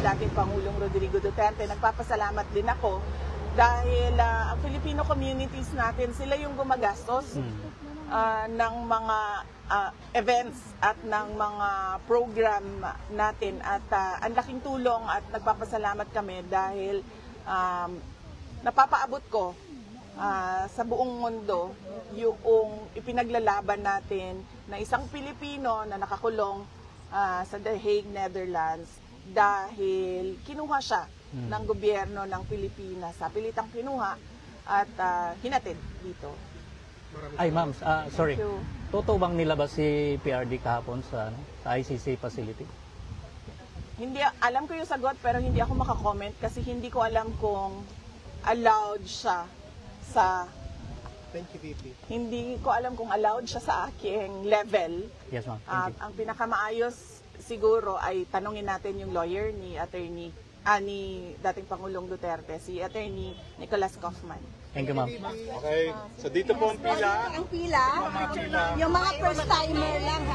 dating Pangulong Rodrigo Duterte. Nagpapasalamat din ako dahil ang Filipino communities natin, sila yung gumagastos ng mga events at ng mga program natin. At ang laking tulong at nagpapasalamat kami dahil napapaabot ko sa buong mundo yung ipinaglalaban natin na isang Pilipino na nakakulong sa The Hague, Netherlands dahil kinuha siya ng gobyerno ng Pilipinas. Sa pilitang kinuha at hinatid dito. Ay ma'am, sorry. Totoo bang nilabas si PRD kahapon sa ICC facility? Hindi, alam ko yung sagot pero hindi ako makakomment kasi hindi ko alam kung allowed siya sa... Thank you, VP. Hindi ko alam kung allowed siya sa aking level. Yes ma'am, Ang pinakamaayos siguro ay tanungin natin yung lawyer ni Attorney ni dating Pangulong Duterte, si Attorney Nicholas Kaufman. Thank you ma'am. Okay, so dito po ang pila. Ang pila, yung mga first timer lang ha.